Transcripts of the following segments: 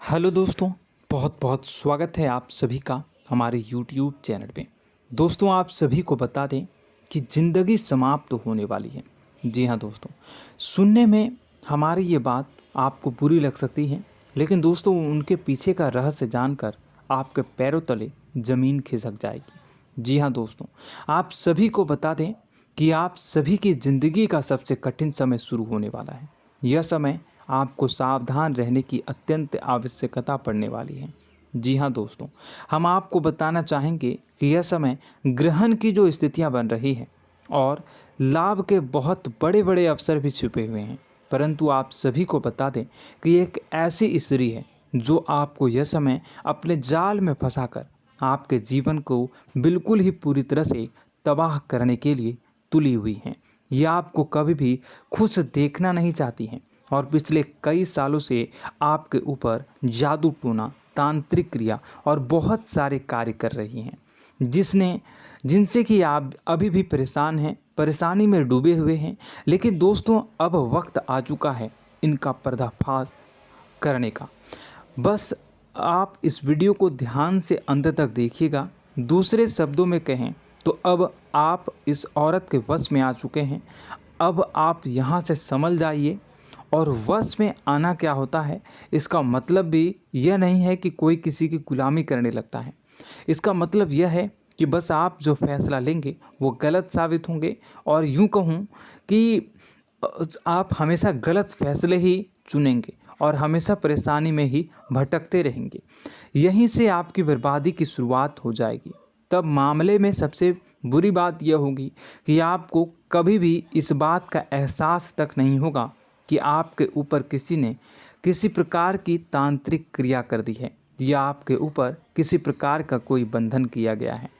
Hello दोस्तों, बहुत बहुत स्वागत है आप सभी का हमारे YouTube चैनल पे। दोस्तों, आप सभी को बता दें कि ज़िंदगी समाप्त होने वाली है। जी हाँ दोस्तों, सुनने में हमारी ये बात आपको बुरी लग सकती है, लेकिन दोस्तों उनके पीछे का रहस्य जानकर आपके पैरों तले ज़मीन खिसक जाएगी। जी हाँ दोस्तों, आप सभी को बता दें कि आप सभी की ज़िंदगी का सबसे कठिन समय शुरू होने वाला है। यह समय आपको सावधान रहने की अत्यंत आवश्यकता पड़ने वाली है। जी हाँ दोस्तों, हम आपको बताना चाहेंगे कि यह समय ग्रहण की जो स्थितियां बन रही है और लाभ के बहुत बड़े बड़े अवसर भी छुपे हुए हैं। परंतु आप सभी को बता दें कि एक ऐसी स्त्री है जो आपको यह समय अपने जाल में फंसाकर आपके जीवन को बिल्कुल ही पूरी तरह से तबाह करने के लिए तुली हुई हैं। यह आपको कभी भी खुश देखना नहीं चाहती हैं और पिछले कई सालों से आपके ऊपर जादू टोना, तांत्रिक क्रिया और बहुत सारे कार्य कर रही हैं, जिनसे कि आप अभी भी परेशान हैं, परेशानी में डूबे हुए हैं। लेकिन दोस्तों, अब वक्त आ चुका है इनका पर्दाफाश करने का। बस आप इस वीडियो को ध्यान से अंत तक देखिएगा। दूसरे शब्दों में कहें तो अब आप इस औरत के वश में आ चुके हैं। अब आप यहाँ से संभल जाइए। और वश में आना क्या होता है, इसका मतलब भी यह नहीं है कि कोई किसी की गुलामी करने लगता है। इसका मतलब यह है कि बस आप जो फैसला लेंगे वो गलत साबित होंगे, और यूँ कहूँ कि आप हमेशा गलत फैसले ही चुनेंगे और हमेशा परेशानी में ही भटकते रहेंगे। यहीं से आपकी बर्बादी की शुरुआत हो जाएगी। तब मामले में सबसे बुरी बात यह होगी कि आपको कभी भी इस बात का एहसास तक नहीं होगा कि आपके ऊपर किसी ने किसी प्रकार की तांत्रिक क्रिया कर दी है या आपके ऊपर किसी प्रकार का कोई बंधन किया गया है।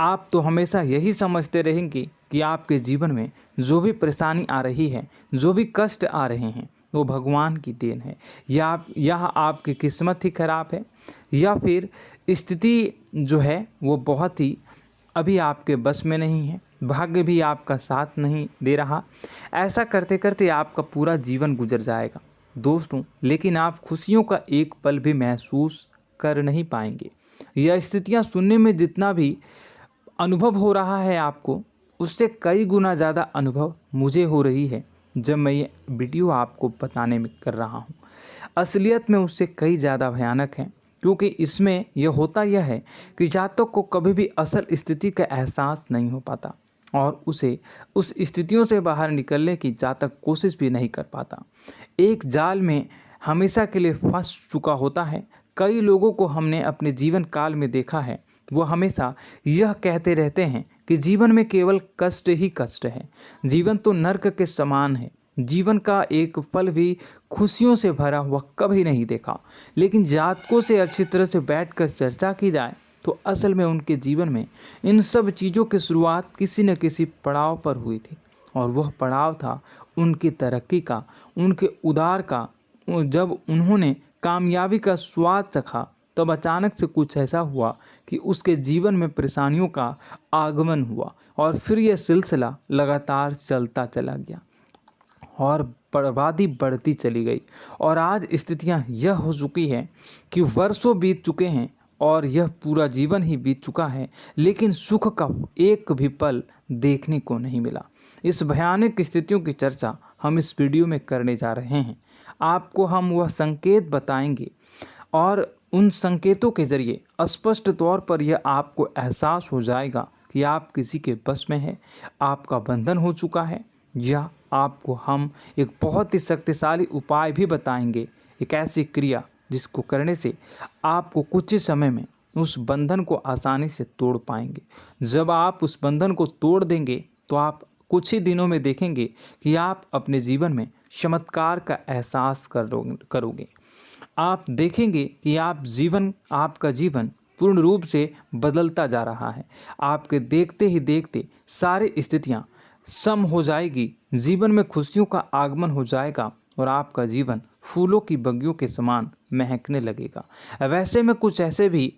आप तो हमेशा यही समझते रहेंगे कि आपके जीवन में जो भी परेशानी आ रही है, जो भी कष्ट आ रहे हैं, वो भगवान की देन है, या आपकी किस्मत ही खराब है, या फिर स्थिति जो है वो बहुत ही अभी आपके बस में नहीं है, भाग्य भी आपका साथ नहीं दे रहा। ऐसा करते करते आपका पूरा जीवन गुजर जाएगा दोस्तों, लेकिन आप खुशियों का एक पल भी महसूस कर नहीं पाएंगे। यह स्थितियां सुनने में जितना भी अनुभव हो रहा है आपको, उससे कई गुना ज़्यादा अनुभव मुझे हो रही है जब मैं ये वीडियो आपको बताने में कर रहा हूँ। असलियत में उससे कई ज़्यादा भयानक है, क्योंकि इसमें यह होता यह है कि जातक को कभी भी असल स्थिति का एहसास नहीं हो पाता और उसे उस स्थितियों से बाहर निकलने की जातक कोशिश भी नहीं कर पाता। एक जाल में हमेशा के लिए फंस चुका होता है। कई लोगों को हमने अपने जीवन काल में देखा है, वो हमेशा यह कहते रहते हैं कि जीवन में केवल कष्ट ही कष्ट है, जीवन तो नर्क के समान है, जीवन का एक पल भी खुशियों से भरा हुआ कभी नहीं देखा। लेकिन जातकों से अच्छी तरह से बैठकर चर्चा की जाए तो असल में उनके जीवन में इन सब चीज़ों की शुरुआत किसी न किसी पड़ाव पर हुई थी, और वह पड़ाव था उनकी तरक्की का, उनके उदार का। जब उन्होंने कामयाबी का स्वाद चखा, तब अचानक से कुछ ऐसा हुआ कि उसके जीवन में परेशानियों का आगमन हुआ, और फिर यह सिलसिला लगातार चलता चला गया और बर्बादी बढ़ती चली गई। और आज स्थितियां यह हो चुकी है कि वर्षों बीत चुके हैं और यह पूरा जीवन ही बीत चुका है, लेकिन सुख का एक भी पल देखने को नहीं मिला। इस भयानक स्थितियों की चर्चा हम इस वीडियो में करने जा रहे हैं। आपको हम वह संकेत बताएंगे और उन संकेतों के जरिए स्पष्ट तौर पर यह आपको एहसास हो जाएगा कि आप किसी के बस में हैं, आपका बंधन हो चुका है, या आपको हम एक बहुत ही शक्तिशाली उपाय भी बताएंगे, एक ऐसी क्रिया जिसको करने से आपको कुछ ही समय में उस बंधन को आसानी से तोड़ पाएंगे। जब आप उस बंधन को तोड़ देंगे तो आप कुछ ही दिनों में देखेंगे कि आप अपने जीवन में चमत्कार का एहसास करोगे। आप देखेंगे कि आपका जीवन पूर्ण रूप से बदलता जा रहा है। आपके देखते ही देखते सारी स्थितियां सम हो जाएगी, जीवन में खुशियों का आगमन हो जाएगा और आपका जीवन फूलों की बगियों के समान महकने लगेगा। वैसे में कुछ ऐसे भी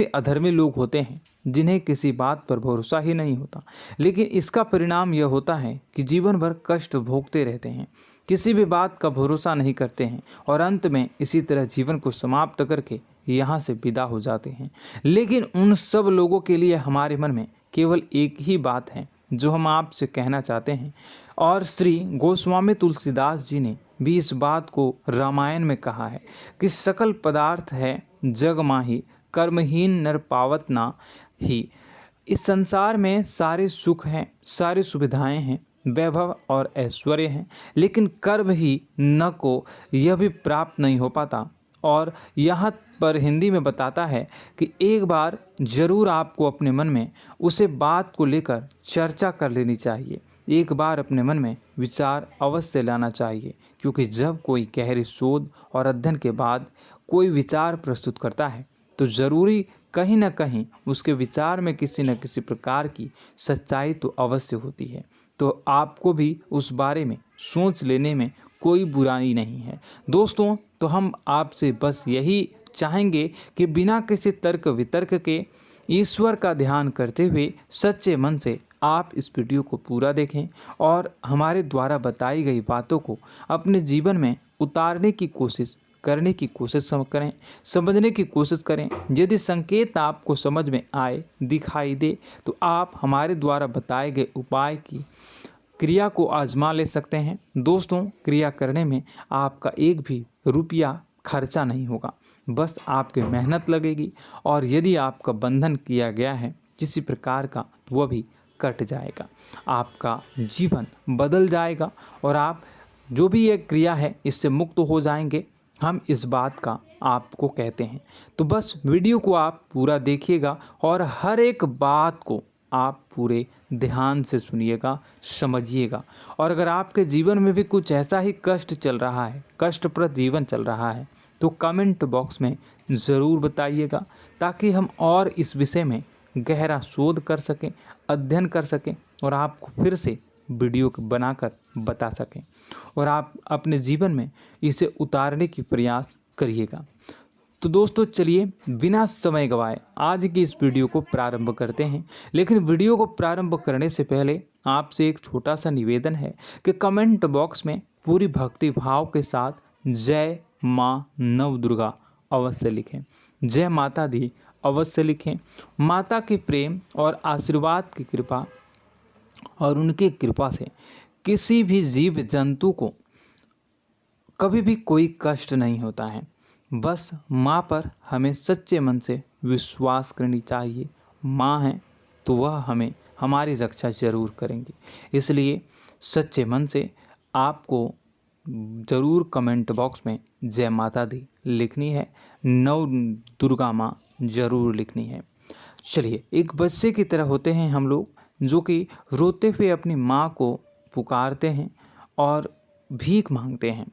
अधर्मी लोग होते हैं जिन्हें किसी बात पर भरोसा ही नहीं होता, लेकिन इसका परिणाम यह होता है कि जीवन भर कष्ट भोगते रहते हैं, किसी भी बात का भरोसा नहीं करते हैं और अंत में इसी तरह जीवन को समाप्त करके यहाँ से विदा हो जाते हैं। लेकिन उन सब लोगों के लिए हमारे मन में केवल एक ही बात है जो हम आपसे कहना चाहते हैं, और श्री गोस्वामी तुलसीदास जी ने भी इस बात को रामायण में कहा है कि सकल पदार्थ है जग माही, कर्महीन नर पावत ना ही। इस संसार में सारे सुख हैं, सारी सुविधाएं हैं, वैभव और ऐश्वर्य हैं, लेकिन कर्म ही न को यह भी प्राप्त नहीं हो पाता। और यहाँ पर हिंदी में बताता है कि एक बार जरूर आपको अपने मन में उसे बात को लेकर चर्चा कर लेनी चाहिए, एक बार अपने मन में विचार अवश्य लाना चाहिए, क्योंकि जब कोई गहरी शोध और अध्ययन के बाद कोई विचार प्रस्तुत करता है तो ज़रूरी कहीं ना कहीं उसके विचार में किसी न किसी प्रकार की सच्चाई तो अवश्य होती है। तो आपको भी उस बारे में सोच लेने में कोई बुराई नहीं है। दोस्तों, तो हम आपसे बस यही चाहेंगे कि बिना किसी तर्क वितर्क के ईश्वर का ध्यान करते हुए सच्चे मन से आप इस वीडियो को पूरा देखें और हमारे द्वारा बताई गई बातों को अपने जीवन में उतारने की कोशिश करने की कोशिश करें, समझने की कोशिश करें। यदि संकेत आपको समझ में आए, दिखाई दे, तो आप हमारे द्वारा बताए गए उपाय की क्रिया को आजमा ले सकते हैं। दोस्तों, क्रिया करने में आपका एक भी रुपया खर्चा नहीं होगा, बस आपकी मेहनत लगेगी, और यदि आपका बंधन किया गया है किसी प्रकार का तो वह भी कट जाएगा, आपका जीवन बदल जाएगा और आप जो भी ये क्रिया है इससे मुक्त हो जाएंगे। हम इस बात का आपको कहते हैं। तो बस वीडियो को आप पूरा देखिएगा और हर एक बात को आप पूरे ध्यान से सुनिएगा, समझिएगा। और अगर आपके जीवन में भी कुछ ऐसा ही कष्ट चल रहा है, कष्टप्रद जीवन चल रहा है, तो कमेंट बॉक्स में ज़रूर बताइएगा, ताकि हम और इस विषय में गहरा शोध कर सकें, अध्ययन कर सकें और आपको फिर से वीडियो बनाकर बता सकें और आप अपने जीवन में इसे उतारने की प्रयास करिएगा। तो दोस्तों, चलिए बिना समय गवाए आज की इस वीडियो को प्रारंभ करते हैं। लेकिन वीडियो को प्रारंभ करने से पहले आपसे एक छोटा सा निवेदन है कि कमेंट बॉक्स में पूरी भक्ति भाव के साथ जय माँ नव दुर्गा अवश्य लिखें, जय माता दी अवश्य लिखें। माता के प्रेम और आशीर्वाद की कृपा और उनकी कृपा से किसी भी जीव जंतु को कभी भी कोई कष्ट नहीं होता है। बस माँ पर हमें सच्चे मन से विश्वास करनी चाहिए। माँ है तो वह हमें हमारी रक्षा जरूर करेंगी। इसलिए सच्चे मन से आपको ज़रूर कमेंट बॉक्स में जय माता दी लिखनी है, नव दुर्गा माँ ज़रूर लिखनी है। चलिए, एक बच्चे की तरह होते हैं हम लोग, जो कि रोते हुए अपनी माँ को पुकारते हैं और भीख मांगते हैं।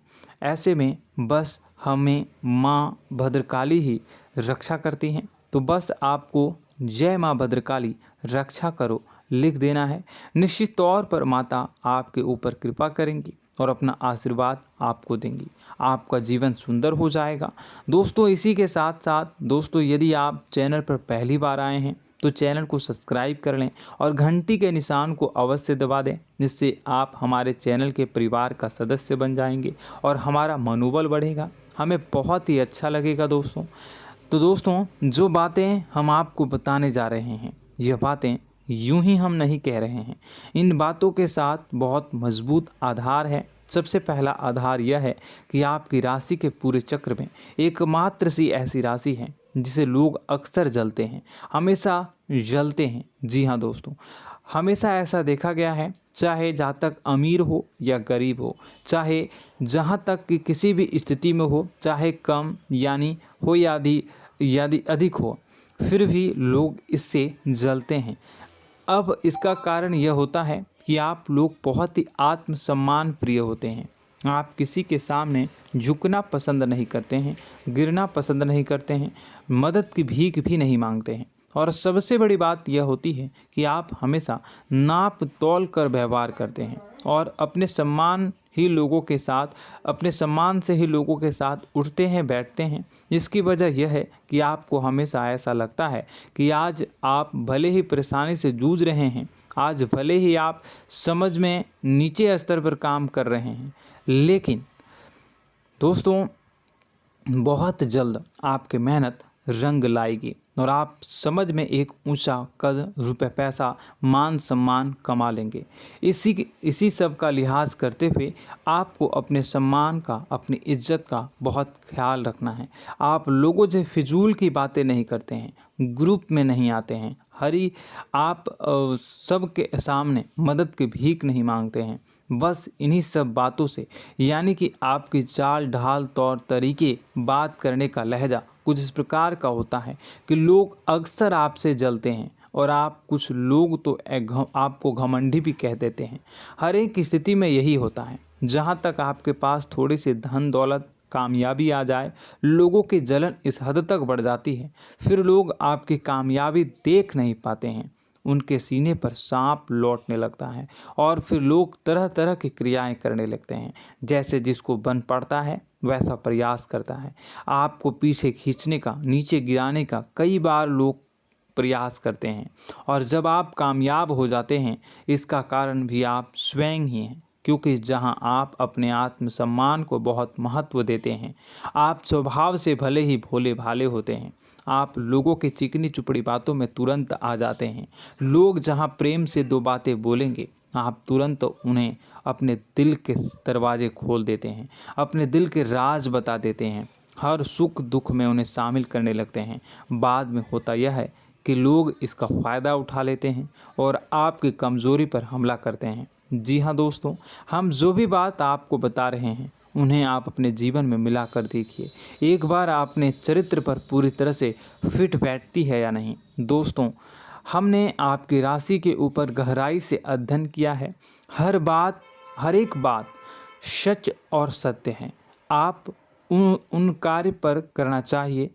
ऐसे में बस हमें माँ भद्रकाली ही रक्षा करती हैं। तो बस आपको जय माँ भद्रकाली रक्षा करो लिख देना है। निश्चित तौर पर माता आपके ऊपर कृपा करेंगी और अपना आशीर्वाद आपको देंगी, आपका जीवन सुंदर हो जाएगा। दोस्तों, इसी के साथ साथ दोस्तों, यदि आप चैनल पर पहली बार आए हैं तो चैनल को सब्सक्राइब कर लें और घंटी के निशान को अवश्य दबा दें, जिससे आप हमारे चैनल के परिवार का सदस्य बन जाएंगे और हमारा मनोबल बढ़ेगा, हमें बहुत ही अच्छा लगेगा दोस्तों। तो दोस्तों, जो बातें हम आपको बताने जा रहे हैं, यह बातें यूं ही हम नहीं कह रहे हैं। इन बातों के साथ बहुत मजबूत आधार है। सबसे पहला आधार यह है कि आपकी राशि के पूरे चक्र में एकमात्र सी ऐसी राशि है जिसे लोग अक्सर जलते हैं, हमेशा जलते हैं। जी हाँ दोस्तों, हमेशा ऐसा देखा गया है, चाहे जहाँ तक अमीर हो या गरीब हो, चाहे जहाँ तक कि किसी भी स्थिति में हो, चाहे कम यानी हो या अधिक हो, फिर भी लोग इससे जलते हैं। अब इसका कारण यह होता है कि आप लोग बहुत ही आत्मसम्मान प्रिय होते हैं। आप किसी के सामने झुकना पसंद नहीं करते हैं, गिरना पसंद नहीं करते हैं, मदद की भीख भी नहीं मांगते हैं और सबसे बड़ी बात यह होती है कि आप हमेशा नाप तौल कर व्यवहार करते हैं और अपने सम्मान से ही लोगों के साथ उठते हैं बैठते हैं। इसकी वजह यह है कि आपको हमेशा ऐसा लगता है कि आज आप भले ही परेशानी से जूझ रहे हैं, आज भले ही आप समझ में नीचे स्तर पर काम कर रहे हैं, लेकिन दोस्तों बहुत जल्द आपकी मेहनत रंग लाएगी और आप समझ में एक ऊंचा कद, रुपए, पैसा, मान सम्मान कमा लेंगे। इसी सब का लिहाज करते हुए आपको अपने सम्मान का, अपनी इज्जत का बहुत ख्याल रखना है। आप लोगों से फिजूल की बातें नहीं करते हैं, ग्रुप में नहीं आते हैं, आप सबके सामने मदद की भीख नहीं मांगते हैं। बस इन्हीं सब बातों से, यानी कि आपकी चाल ढाल, तौर तरीके, बात करने का लहजा कुछ इस प्रकार का होता है कि लोग अक्सर आपसे जलते हैं और कुछ लोग तो आपको घमंडी भी कह देते हैं। हर एक स्थिति में यही होता है। जहाँ तक आपके पास थोड़ी सी धन दौलत, कामयाबी आ जाए, लोगों की जलन इस हद तक बढ़ जाती है, फिर लोग आपकी कामयाबी देख नहीं पाते हैं, उनके सीने पर सांप लौटने लगता है और फिर लोग तरह तरह की क्रियाएं करने लगते हैं। जैसे जिसको बन पड़ता है वैसा प्रयास करता है। आपको पीछे खींचने का, नीचे गिराने का कई बार लोग प्रयास करते हैं और जब आप कामयाब हो जाते हैं, इसका कारण भी आप स्वयं ही हैं। क्योंकि जहां आप अपने आत्मसम्मान को बहुत महत्व देते हैं, आप स्वभाव से भले ही भोले भाले होते हैं, आप लोगों की चिकनी चुपड़ी बातों में तुरंत आ जाते हैं। लोग जहां प्रेम से दो बातें बोलेंगे, आप तुरंत उन्हें अपने दिल के दरवाजे खोल देते हैं, अपने दिल के राज बता देते हैं, हर सुख दुख में उन्हें शामिल करने लगते हैं। बाद में होता यह है कि लोग इसका फ़ायदा उठा लेते हैं और आपकी कमज़ोरी पर हमला करते हैं। जी हाँ दोस्तों, हम जो भी बात आपको बता रहे हैं उन्हें आप अपने जीवन में मिला कर देखिए। एक बार आपने चरित्र पर पूरी तरह से फिट बैठती है या नहीं। दोस्तों, हमने आपकी राशि के ऊपर गहराई से अध्ययन किया है। हर एक बात सच और सत्य है। आप उन कार्य पर करना चाहिए,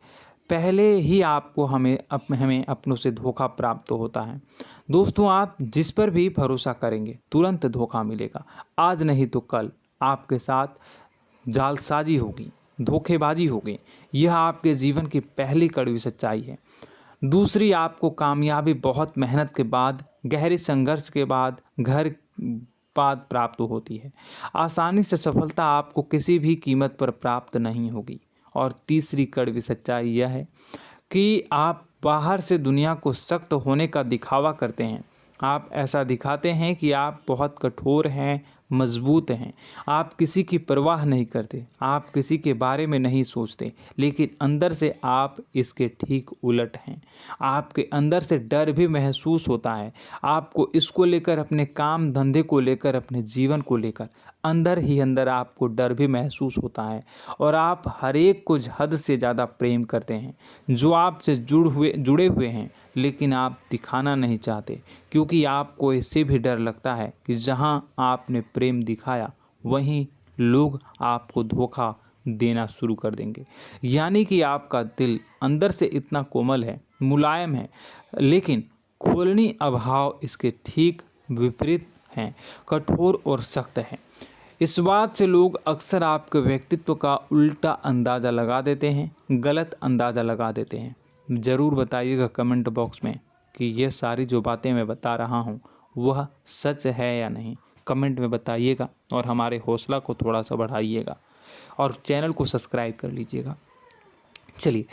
पहले ही आपको हमें अपनों से धोखा प्राप्त होता है। दोस्तों, आप जिस पर भी भरोसा करेंगे तुरंत धोखा मिलेगा। आज नहीं तो कल आपके साथ जालसाजी होगी, धोखेबाजी होगी। यह आपके जीवन की पहली कड़वी सच्चाई है। दूसरी, आपको कामयाबी बहुत मेहनत के बाद, गहरे संघर्ष के बाद प्राप्त होती है। आसानी से सफलता आपको किसी भी कीमत पर प्राप्त नहीं होगी। और तीसरी कड़वी सच्चाई यह है कि आप बाहर से दुनिया को सख्त होने का दिखावा करते हैं। आप ऐसा दिखाते हैं कि आप बहुत कठोर हैं, मजबूत हैं, आप किसी की परवाह नहीं करते, आप किसी के बारे में नहीं सोचते, लेकिन अंदर से आप इसके ठीक उलट हैं। आपके अंदर से डर भी महसूस होता है। आपको इसको लेकर, अपने काम धंधे को लेकर, अपने जीवन को लेकर अंदर ही अंदर आपको डर भी महसूस होता है और आप हर एक को हद से ज़्यादा प्रेम करते हैं, जो आपसे जुड़े हुए हैं, लेकिन आप दिखाना नहीं चाहते, क्योंकि आपको इससे भी डर लगता है कि जहां आपने प्रेम दिखाया वहीं लोग आपको धोखा देना शुरू कर देंगे। यानी कि आपका दिल अंदर से इतना कोमल है, मुलायम है, लेकिन खोलनी अभाव इसके ठीक विपरीत हैं, कठोर और सख्त हैं। इस बात से लोग अक्सर आपके व्यक्तित्व का उल्टा अंदाज़ा लगा देते हैं, गलत अंदाज़ा लगा देते हैं। ज़रूर बताइएगा कमेंट बॉक्स में कि ये सारी जो बातें मैं बता रहा हूँ वह सच है या नहीं। कमेंट में बताइएगा और हमारे हौसला को थोड़ा सा बढ़ाइएगा और चैनल को सब्सक्राइब कर लीजिएगा। चलिए,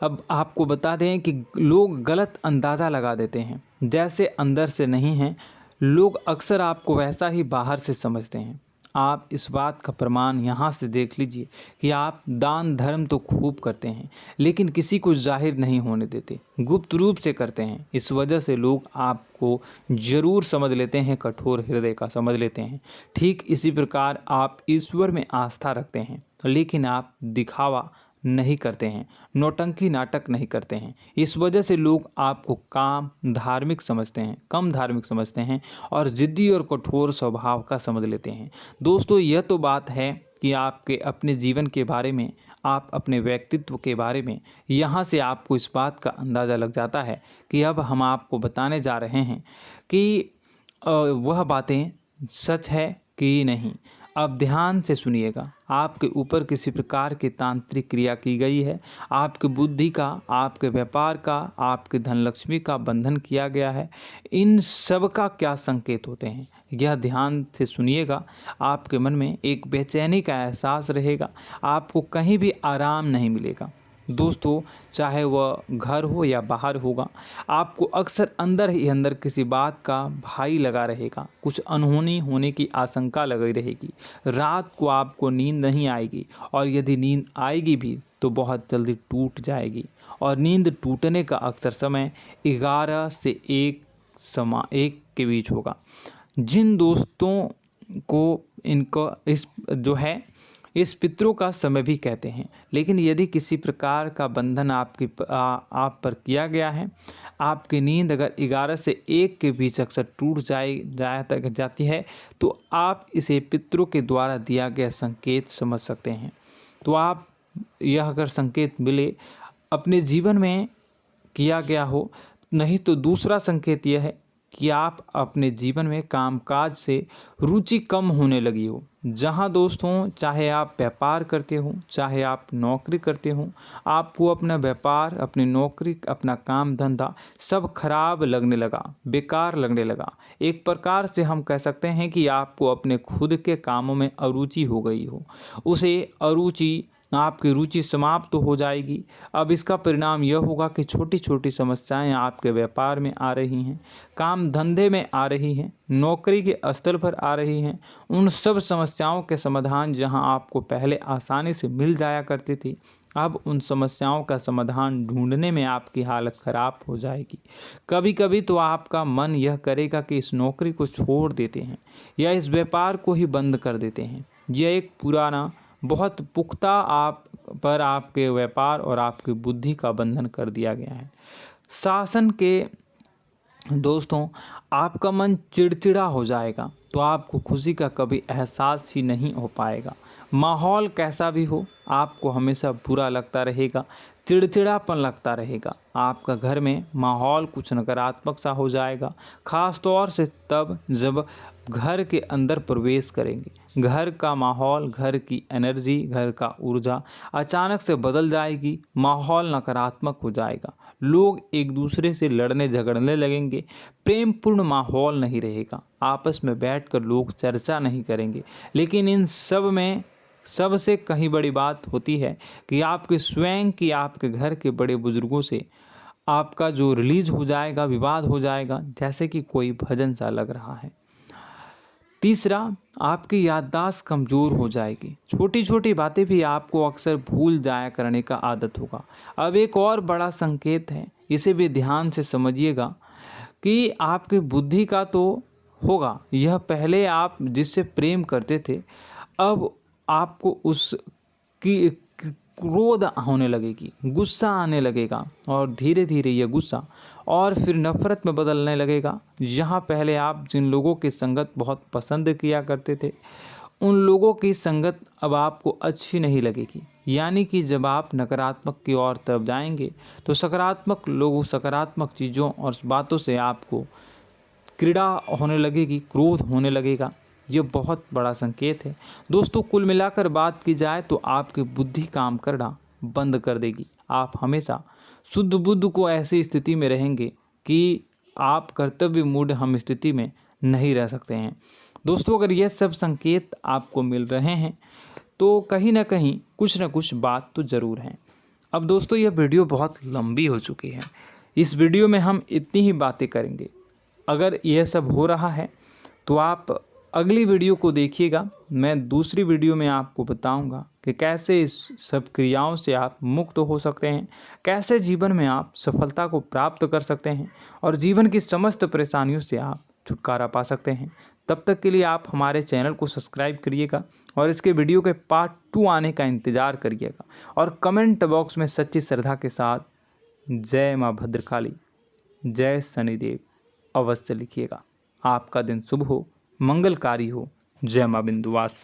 अब आपको बता दें कि लोग गलत अंदाज़ा लगा देते हैं। जैसे अंदर से नहीं हैं, लोग अक्सर आपको वैसा ही बाहर से समझते हैं। आप इस बात का प्रमाण यहाँ से देख लीजिए कि आप दान धर्म तो खूब करते हैं, लेकिन किसी को जाहिर नहीं होने देते, गुप्त रूप से करते हैं। इस वजह से लोग आपको ज़रूर समझ लेते हैं, कठोर हृदय का समझ लेते हैं। ठीक इसी प्रकार आप ईश्वर में आस्था रखते हैं, लेकिन आप दिखावा नहीं करते हैं, नौटंकी नाटक नहीं करते हैं। इस वजह से लोग आपको कम धार्मिक समझते हैं और ज़िद्दी और कठोर स्वभाव का समझ लेते हैं। दोस्तों, यह तो बात है कि आपके अपने जीवन के बारे में, आप अपने व्यक्तित्व के बारे में, यहाँ से आपको इस बात का अंदाज़ा लग जाता है कि अब हम आपको बताने जा रहे हैं कि वह बातें सच है कि नहीं। अब ध्यान से सुनिएगा। आपके ऊपर किसी प्रकार की तांत्रिक क्रिया की गई है, आपकी बुद्धि का, आपके व्यापार का, आपके धनलक्ष्मी का बंधन किया गया है। इन सब का क्या संकेत होते हैं, यह ध्यान से सुनिएगा। आपके मन में एक बेचैनी का एहसास रहेगा, आपको कहीं भी आराम नहीं मिलेगा। दोस्तों, चाहे वह घर हो या बाहर होगा, आपको अक्सर अंदर ही अंदर किसी बात का भय लगा रहेगा, कुछ अनहोनी होने की आशंका लगी रहेगी। रात को आपको नींद नहीं आएगी, और यदि नींद आएगी भी तो बहुत जल्दी टूट जाएगी, और नींद टूटने का अक्सर समय 11 से 1 के बीच होगा। जिन दोस्तों को इनको इस पितरों का समय भी कहते हैं। लेकिन यदि किसी प्रकार का बंधन आप पर किया गया है, आपकी नींद अगर 11 से 1 के बीच अक्सर टूट जाती है, तो आप इसे पितरों के द्वारा दिया गया संकेत समझ सकते हैं। तो आप यह अगर संकेत मिले अपने जीवन में किया गया हो, नहीं तो दूसरा संकेत यह है कि आप अपने जीवन में कामकाज से रुचि कम होने लगी हो। जहां दोस्तों, चाहे आप व्यापार करते हो, चाहे आप नौकरी करते हो, आपको अपना व्यापार, अपनी नौकरी, अपना काम धंधा सब खराब लगने लगा, बेकार लगने लगा। एक प्रकार से हम कह सकते हैं कि आपको अपने खुद के कामों में अरुचि हो गई हो। उसे अरुचि, आपकी रुचि समाप्त तो हो जाएगी। अब इसका परिणाम यह होगा कि छोटी छोटी समस्याएं आपके व्यापार में आ रही हैं, काम धंधे में आ रही हैं, नौकरी के स्तर पर आ रही हैं। उन सब समस्याओं के समाधान जहां आपको पहले आसानी से मिल जाया करती थी, अब उन समस्याओं का समाधान ढूंढने में आपकी हालत ख़राब हो जाएगी। कभी कभी तो आपका मन यह करेगा कि इस नौकरी को छोड़ देते हैं या इस व्यापार को ही बंद कर देते हैं। यह एक पुराना, बहुत पुख्ता आपके व्यापार और आपकी बुद्धि का बंधन कर दिया गया है। शासन के दोस्तों, आपका मन चिड़चिड़ा हो जाएगा, तो आपको खुशी का कभी एहसास ही नहीं हो पाएगा। माहौल कैसा भी हो, आपको हमेशा बुरा लगता रहेगा, चिड़चिड़ापन लगता रहेगा। आपका घर में माहौल कुछ नकारात्मक सा हो जाएगा, ख़ास तौर से तब जब घर के अंदर प्रवेश करेंगे। घर का माहौल, घर की एनर्जी, घर का ऊर्जा अचानक से बदल जाएगी, माहौल नकारात्मक हो जाएगा। लोग एक दूसरे से लड़ने झगड़ने लगेंगे, प्रेमपूर्ण माहौल नहीं रहेगा, आपस में बैठकर लोग चर्चा नहीं करेंगे। लेकिन इन सब में सबसे कहीं बड़ी बात होती है कि आपके स्वयं की, आपके घर के बड़े बुजुर्गों से आपका जो रिलीज हो जाएगा, विवाद हो जाएगा, जैसे कि कोई भजन सा लग रहा है। तीसरा, आपकी याददाश्त कमज़ोर हो जाएगी, छोटी छोटी बातें भी आपको अक्सर भूल जाया करने का आदत होगा। अब एक और बड़ा संकेत है, इसे भी ध्यान से समझिएगा कि आपकी बुद्धि का तो होगा, यह पहले आप जिससे प्रेम करते थे, अब आपको उसकी क्रोध होने लगेगी, गुस्सा आने लगेगा, और धीरे धीरे यह गुस्सा और फिर नफरत में बदलने लगेगा। यहाँ पहले आप जिन लोगों की संगत बहुत पसंद किया करते थे, उन लोगों की संगत अब आपको अच्छी नहीं लगेगी। यानी कि जब आप नकारात्मक की ओर तरफ जाएंगे, तो सकारात्मक लोगों, सकारात्मक चीज़ों और बातों से आपको क्रीड़ा होने लगेगी, क्रोध होने लगेगा। ये बहुत बड़ा संकेत है दोस्तों। कुल मिलाकर बात की जाए तो आपकी बुद्धि काम करना बंद कर देगी। आप हमेशा शुद्ध बुद्ध को ऐसी स्थिति में रहेंगे कि आप कर्तव्य मूढ़ हम स्थिति में नहीं रह सकते हैं। दोस्तों, अगर ये सब संकेत आपको मिल रहे हैं तो कहीं ना कहीं कुछ ना कुछ बात तो ज़रूर है। अब दोस्तों, यह वीडियो बहुत लंबी हो चुकी है, इस वीडियो में हम इतनी ही बातें करेंगे। अगर यह सब हो रहा है तो आप अगली वीडियो को देखिएगा। मैं दूसरी वीडियो में आपको बताऊंगा कि कैसे इस सब क्रियाओं से आप मुक्त हो सकते हैं, कैसे जीवन में आप सफलता को प्राप्त कर सकते हैं और जीवन की समस्त परेशानियों से आप छुटकारा पा सकते हैं। तब तक के लिए आप हमारे चैनल को सब्सक्राइब करिएगा और इसके वीडियो के पार्ट 2 आने का इंतज़ार करिएगा, और कमेंट बॉक्स में सच्ची श्रद्धा के साथ जय माँ भद्रकाली, जय शनिदेव अवश्य लिखिएगा। आपका दिन शुभ हो, मंगलकारी हो। जय माँ विंध्यवासिनी।